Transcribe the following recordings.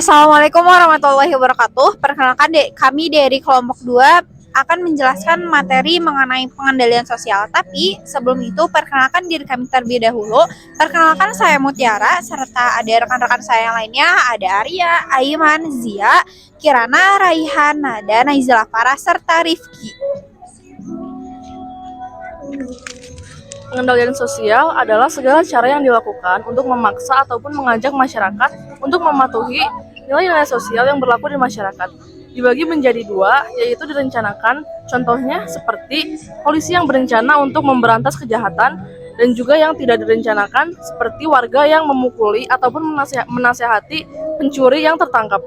Assalamualaikum warahmatullahi wabarakatuh. Perkenalkan kami dari kelompok 2 akan menjelaskan materi mengenai pengendalian sosial. Tapi sebelum itu perkenalkan diri kami terlebih dahulu. Perkenalkan saya Mutiara serta ada rekan-rekan saya yang lainnya, ada Arya, Aiman, Zia, Kirana, Raihan, Nada, Naizila Farah serta Rifki. Pengendalian sosial adalah segala cara yang dilakukan untuk memaksa ataupun mengajak masyarakat untuk mematuhi nilai-nilai sosial yang berlaku di masyarakat. Dibagi menjadi dua, yaitu direncanakan, contohnya seperti polisi yang berencana untuk memberantas kejahatan, dan juga yang tidak direncanakan, seperti warga yang memukuli ataupun menasehati pencuri yang tertangkap.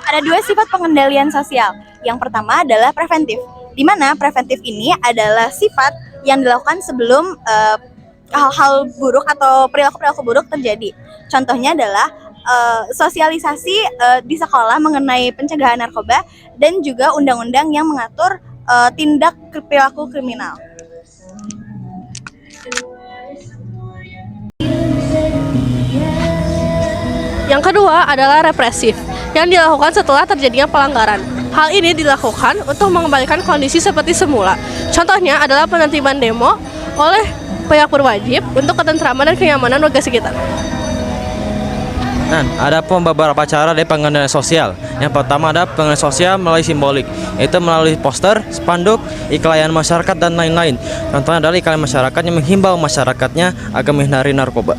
Ada dua sifat pengendalian sosial. Yang pertama adalah preventif, di mana preventif ini adalah sifat yang dilakukan sebelum hal-hal buruk atau perilaku-perilaku buruk terjadi. Contohnya adalah sosialisasi di sekolah mengenai pencegahan narkoba dan juga undang-undang yang mengatur tindak perilaku kriminal. Yang kedua adalah represif, yang dilakukan setelah terjadinya pelanggaran. Hal ini dilakukan untuk mengembalikan kondisi seperti semula. Contohnya adalah penertiban demo oleh pihak berwajib untuk ketentraman dan kenyamanan warga sekitar. Dan ada pun beberapa cara dari pengendalian sosial. Yang pertama ada pengendalian sosial melalui simbolik, yaitu melalui poster, spanduk, iklan masyarakat dan lain-lain. Contohnya adalah iklan masyarakat yang menghimbau masyarakatnya agar menghindari narkoba.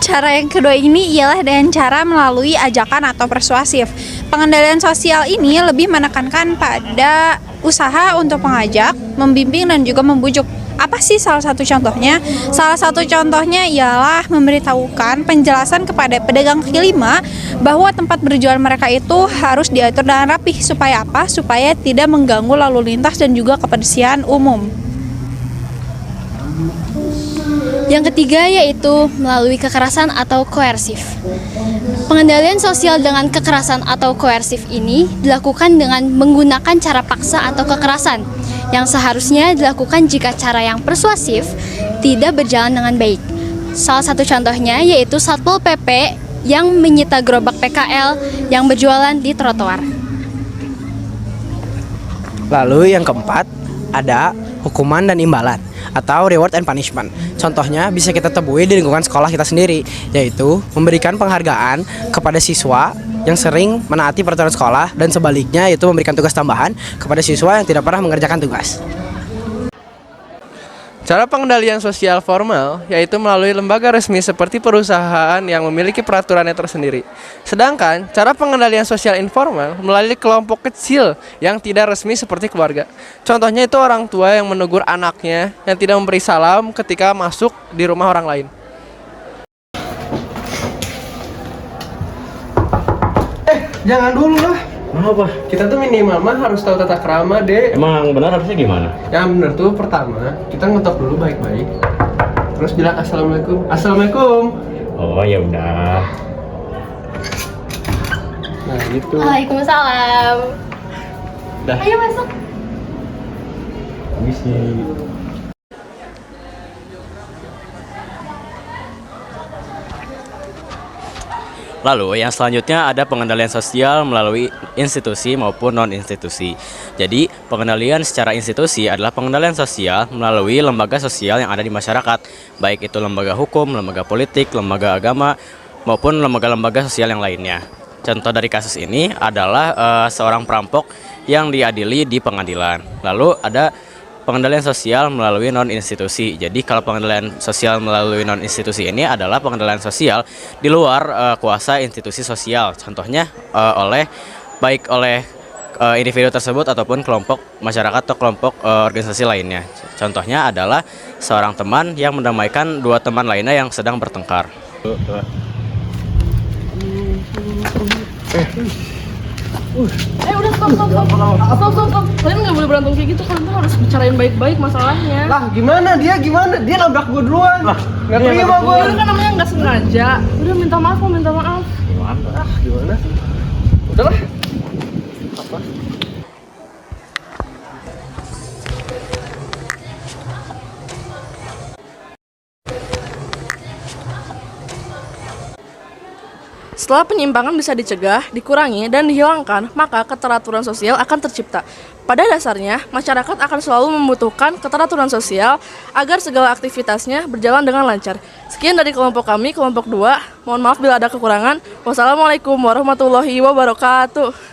Cara yang kedua ini ialah dengan cara melalui ajakan atau persuasif. Pengendalian sosial ini lebih menekankan pada usaha untuk mengajak, membimbing, dan juga membujuk. Apa sih salah satu contohnya? Salah satu contohnya ialah memberitahukan penjelasan kepada pedagang kaki lima bahwa tempat berjualan mereka itu harus diatur dengan rapih. Supaya apa? Supaya tidak mengganggu lalu lintas dan juga kebersihan umum. Yang ketiga yaitu melalui kekerasan atau koersif. Pengendalian sosial dengan kekerasan atau koersif ini dilakukan dengan menggunakan cara paksa atau kekerasan yang seharusnya dilakukan jika cara yang persuasif tidak berjalan dengan baik. Salah satu contohnya yaitu Satpol PP yang menyita gerobak PKL yang berjualan di trotoar. Lalu yang keempat ada hukuman dan imbalan atau reward and punishment. Contohnya bisa kita temui di lingkungan sekolah kita sendiri, yaitu memberikan penghargaan kepada siswa yang sering menaati peraturan sekolah dan sebaliknya yaitu memberikan tugas tambahan kepada siswa yang tidak pernah mengerjakan tugas. Cara pengendalian sosial formal yaitu melalui lembaga resmi seperti perusahaan yang memiliki peraturannya tersendiri. Sedangkan cara pengendalian sosial informal melalui kelompok kecil yang tidak resmi seperti keluarga. Contohnya itu orang tua yang menegur anaknya yang tidak memberi salam ketika masuk di rumah orang lain. Jangan dulu lah. Kenapa? Kita tuh minimal mah harus tahu tata krama, Dek. Emang benar harusnya gimana? Yang benar tuh pertama, kita ngetok dulu baik-baik. Terus bilang assalamualaikum. Assalamualaikum. Oh ya udah. Nah, gitu. Waalaikumsalam. Dah. Ayo masuk. Habisnya. Lalu yang selanjutnya ada pengendalian sosial melalui institusi maupun non-institusi. Jadi pengendalian secara institusi adalah pengendalian sosial melalui lembaga sosial yang ada di masyarakat, baik itu lembaga hukum, lembaga politik, lembaga agama, maupun lembaga-lembaga sosial yang lainnya. Contoh dari kasus ini adalah seorang perampok yang diadili di pengadilan. Lalu ada pengendalian sosial melalui non-institusi. Jadi kalau pengendalian sosial melalui non-institusi ini adalah pengendalian sosial di luar kuasa institusi sosial. Contohnya baik oleh individu tersebut ataupun kelompok masyarakat atau kelompok organisasi lainnya. Contohnya adalah seorang teman yang mendamaikan dua teman lainnya yang sedang bertengkar. Udah stop. Kalian nggak boleh berantem kayak gitu, kalian tuh harus bicarain baik-baik masalahnya. Lah gimana? Dia nabrak gue duluan. Nggak terima gue. Itu kan namanya nggak sengaja. Udah minta maaf. Gimana? Udahlah. Apa? Setelah penyimpangan bisa dicegah, dikurangi, dan dihilangkan, maka keteraturan sosial akan tercipta. Pada dasarnya, masyarakat akan selalu membutuhkan keteraturan sosial agar segala aktivitasnya berjalan dengan lancar. Sekian dari kelompok kami, kelompok 2. Mohon maaf bila ada kekurangan. Wassalamualaikum warahmatullahi wabarakatuh.